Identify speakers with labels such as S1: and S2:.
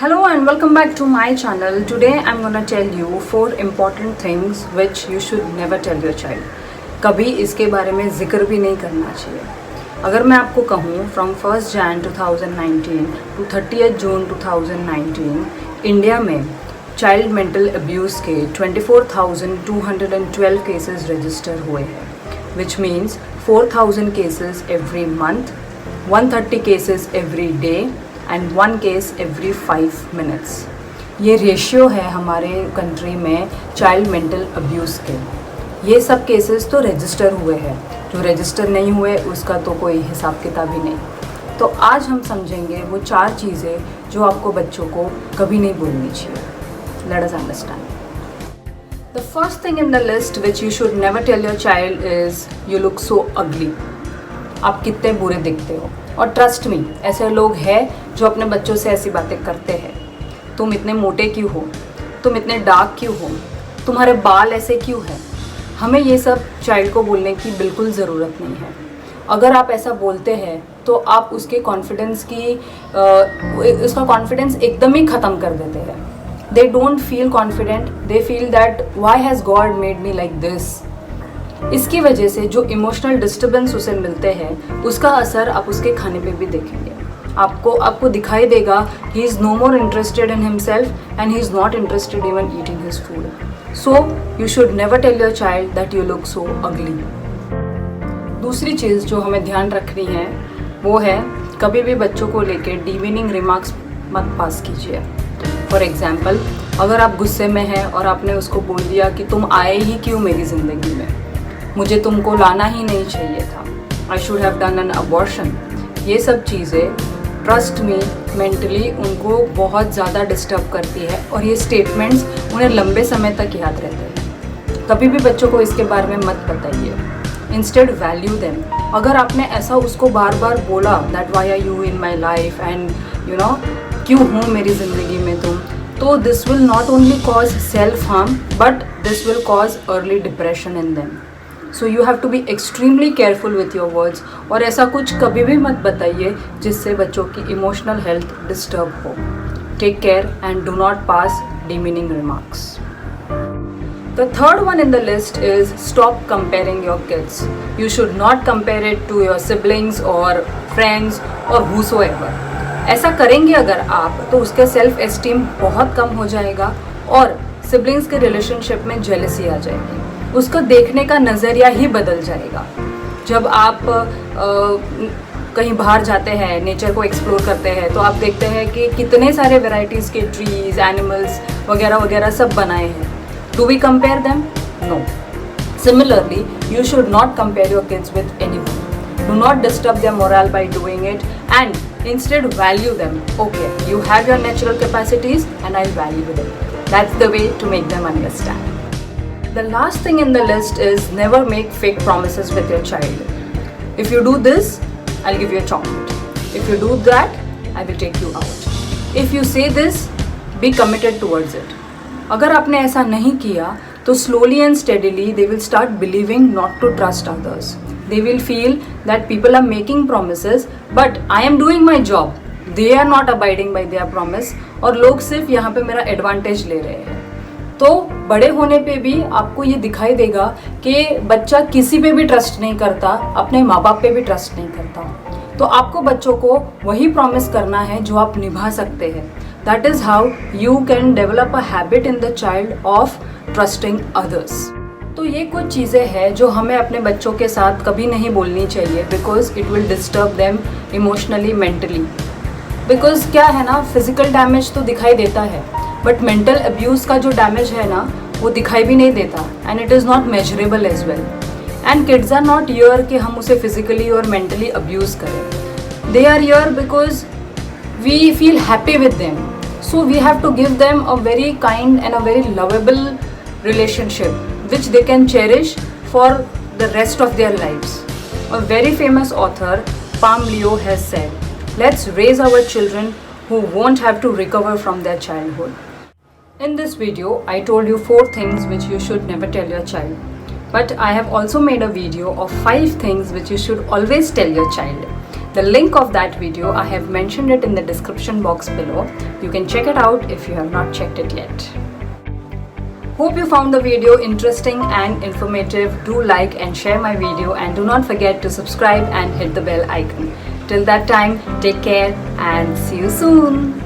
S1: Hello and welcome back to my channel. Today I'm gonna tell you 4 important things which you should never tell your child. कभी इसके बारे में जिक्र भी नहीं करना चाहिए. अगर मैं आपको कहूँ from 1st Jan 2019 to 30th June 2019 India में चाइल्ड मेंटल अब्यूज़ के 24,212 केसेस रजिस्टर हुए हैं, which means 4,000 cases every month, 130 cases every day and 1 case every 5 minutes. ये रेशियो है हमारे कंट्री में चाइल्ड मेंटल अब्यूज़ के. ये सब केसेस तो रजिस्टर हुए हैं, जो रजिस्टर नहीं हुए उसका तो कोई हिसाब किताब ही नहीं. तो आज हम समझेंगे वो 4 चीज़ें जो आपको बच्चों को कभी नहीं बोलनी चाहिए. Let us understand. The first thing in the list which you should never tell your child is you look so ugly. आप कितने बुरे दिखते हो. और ट्रस्ट मी, ऐसे लोग हैं जो अपने बच्चों से ऐसी बातें करते हैं. तुम इतने मोटे क्यों हो, तुम इतने डार्क क्यों हो, तुम्हारे बाल ऐसे क्यों हैं. हमें ये सब चाइल्ड को बोलने की बिल्कुल ज़रूरत नहीं है. अगर आप ऐसा बोलते हैं तो आप उसके कॉन्फिडेंस की उसका कॉन्फिडेंस एकदम ही ख़त्म कर देते हैं. They don't feel confident, they feel that why has God made me like this. इसकी वजह से जो इमोशनल डिस्टर्बेंस उसे मिलते हैं उसका असर आप उसके खाने पे भी देखेंगे. आपको दिखाई देगा he is no more interested in himself and he is not interested even eating his food. So you should never tell your child that you look so ugly. दूसरी चीज़ जो हमें ध्यान रखनी है वो है कभी भी बच्चों को लेकर डिमीनिंग रिमार्क्स मत पास कीजिए. फॉर एग्ज़ाम्पल, अगर आप गुस्से में हैं और आपने उसको बोल दिया कि तुम आए ही क्यों मेरी ज़िंदगी में, मुझे तुमको लाना ही नहीं चाहिए था, I should have done an abortion. ये सब चीज़ें ट्रस्ट मी मेंटली उनको बहुत ज़्यादा डिस्टर्ब करती है और ये स्टेटमेंट्स उन्हें लंबे समय तक याद रहते हैं. कभी भी बच्चों को इसके बारे में मत बताइए. Instead value them. अगर आपने ऐसा उसको बार बार बोला that why are you in my life and you know क्यों हूँ मेरी ज़िंदगी में तुम, तो this will not only cause self harm but this will cause early depression in them. So you have to be extremely careful with your words. और ऐसा कुछ कभी भी मत बताइए जिससे बच्चों की इमोशनल हेल्थ डिस्टर्ब हो. Take care and do not pass demeaning remarks. The third one in the list is stop comparing your kids. You should not compare it to your siblings or friends or whosoever. ऐसा करेंगे अगर आप तो उसका self esteem बहुत कम हो जाएगा और सिबलिंग्स के रिलेशनशिप में जेलसी आ जाएगी. उसका देखने का नज़रिया ही बदल जाएगा. जब आप कहीं बाहर जाते हैं, नेचर को एक्सप्लोर करते हैं, तो आप देखते हैं कि कितने सारे वेराइटीज़ के ट्रीज, एनिमल्स वगैरह वगैरह सब बनाए हैं. Do we compare them? No. Similarly, you should not compare your kids with anyone. Do not disturb their morale by doing it and instead value them. Okay, you have your natural capacities and I value them. That's the way to make them understand. The last thing in the list is never make fake promises with your child. If you do this, I'll give you a chocolate. If you do that, I will take you out. If you say this, be committed towards it. अगर आपने ऐसा नहीं किया तो slowly and steadily they will start believing not to trust others. They will feel that people are making promises but I am doing my job. They are not abiding by their promise और लोग सिर्फ यहाँ पे मेरा advantage ले रहे हैं. तो बड़े होने पे भी आपको ये दिखाई देगा कि बच्चा किसी पे भी ट्रस्ट नहीं करता, अपने माँ बाप पे भी ट्रस्ट नहीं करता. तो आपको बच्चों को वही प्रॉमिस करना है जो आप निभा सकते हैं. That is how you can develop a habit in the child of trusting others. तो ये कुछ चीज़ें हैं जो हमें अपने बच्चों के साथ कभी नहीं बोलनी चाहिए because it will disturb them emotionally, mentally. Because क्या है ना, फिजिकल डैमेज तो दिखाई देता है बट मेंटल अब्यूज़ का जो डैमेज है ना वो दिखाई भी नहीं देता and it is not measurable as well. And kids are not here कि हम उसे फिजिकली और मेंटली अब्यूज़ करें. They are here because we feel happy with them. So we have to give them a very kind and a very lovable relationship which they can cherish for the rest of their lives. A very famous author, Palm Leo, has said, let's raise our children who won't have to recover from their childhood. In this video, I told you 4 things which you should never tell your child. But I have also made a video of 5 things which you should always tell your child. The link of that video, I have mentioned it in the description box below. You can check it out if you have not checked it yet. Hope you found the video interesting and informative. Do like and share my video, and do not forget to subscribe and hit the bell icon. Till that time, take care and see you soon.